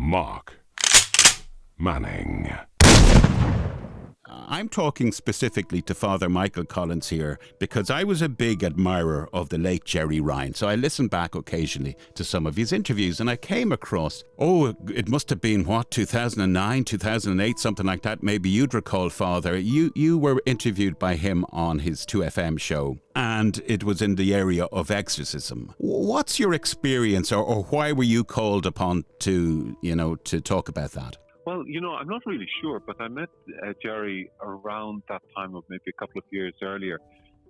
Mark Manning. I'm talking specifically to Father Michael Collins here because I was a big admirer of the late Gerry Ryan. So I listened back occasionally to some of his interviews and I came across, it must have been 2009, 2008, something like that. Maybe you'd recall, Father. You were interviewed by him on his 2FM show and it was in the area of exorcism. What's your experience or why were you called upon to talk about that? Well, I'm not really sure, but I met Gerry around that time of maybe a couple of years earlier,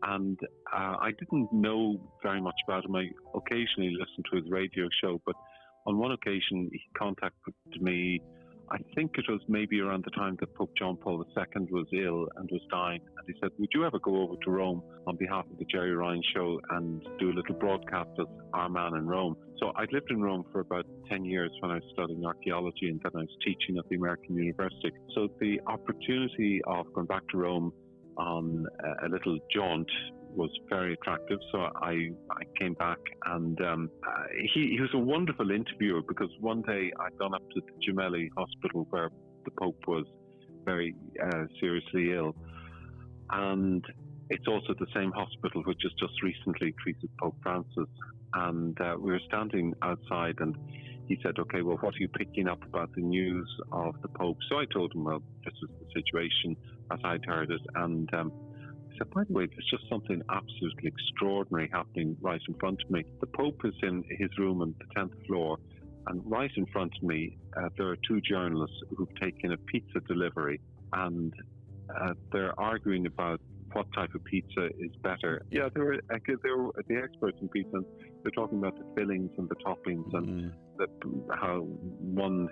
and I didn't know very much about him. I occasionally listened to his radio show, but on one occasion he contacted me. I think it was maybe around the time that Pope John Paul II was ill and was dying, and he said, would you ever go over to Rome on behalf of the Gerry Ryan show and do a little broadcast as our man in Rome? So I'd lived in Rome for about 10 years when I was studying archaeology, and then I was teaching at the American University. So the opportunity of going back to Rome on a little jaunt was very attractive. So I came back, and he was a wonderful interviewer, because one day I'd gone up to the Gemelli Hospital where the Pope was very seriously ill, and it's also the same hospital which has just recently treated Pope Francis. And we were standing outside, and he said, okay, well, what are you picking up about the news of the Pope? So I told him, well, this is the situation as I'd heard it. And he said, by the way, there's just something absolutely extraordinary happening right in front of me. The Pope is in his room on the 10th floor, and right in front of me, there are two journalists who've taken a pizza delivery, and they're arguing about what type of pizza is better. Yeah, they were the experts in pizza, and they're talking about the fillings and the toppings, and how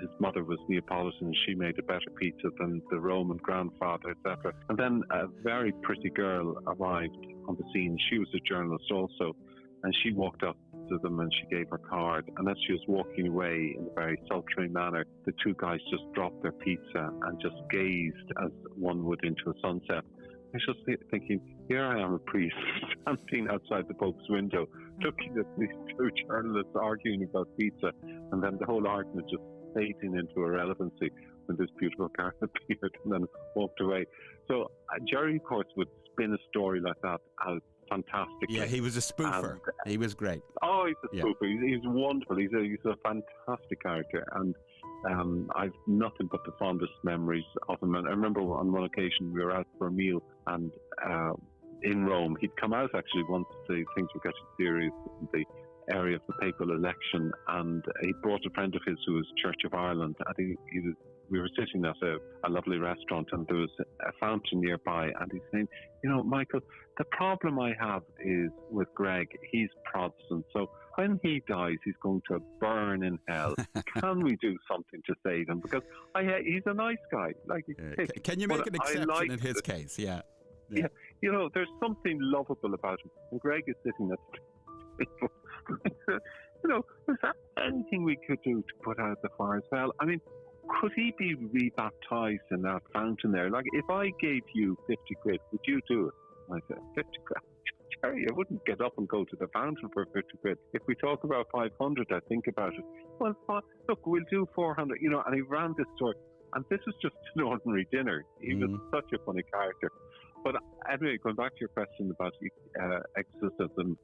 his mother was Neapolitan and she made a better pizza than the Roman grandfather, etc. And then a very pretty girl arrived on the scene. She was a journalist also, and she walked up to them and she gave her card, and as she was walking away in a very sultry manner, the two guys just dropped their pizza and just gazed as one would into a sunset. I was just thinking, here I am, a priest, standing outside the Pope's window, looking at these two journalists arguing about pizza, and then the whole argument just fading into irrelevancy when this beautiful car appeared and then walked away. So Gerry, of course, would spin a story like that as fantastically. Yeah, he was a spoofer. He was great. Oh, he's a spoofer. He's wonderful. He's a fantastic character, and I've nothing but the fondest memories of him. And I remember on one occasion we were out for a meal, and in Rome, he'd come out actually once the things were getting serious in the area of the papal election, and he brought a friend of his who was Church of Ireland. I think we were sitting at a lovely restaurant, and there was a fountain nearby, and he's saying, Michael, the problem I have is with Greg, he's Protestant, so when he dies, he's going to burn in hell. Can we do something to save him? Because he's a nice guy. Can you make an exception in his case? Yeah. There's something lovable about him. And Greg is sitting at the table. Is there anything we could do to put out the fires? Well, I mean, could he be rebaptized in that fountain there? Like, if I gave you 50 quid, would you do it? I said, 50 quid? Gerry, I wouldn't get up and go to the fountain for 50 quid. If we talk about 500, I think about it. Well, look, we'll do 400, and he ran this story. And this was just an ordinary dinner. He was such a funny character. But anyway, going back to your question about exorcism,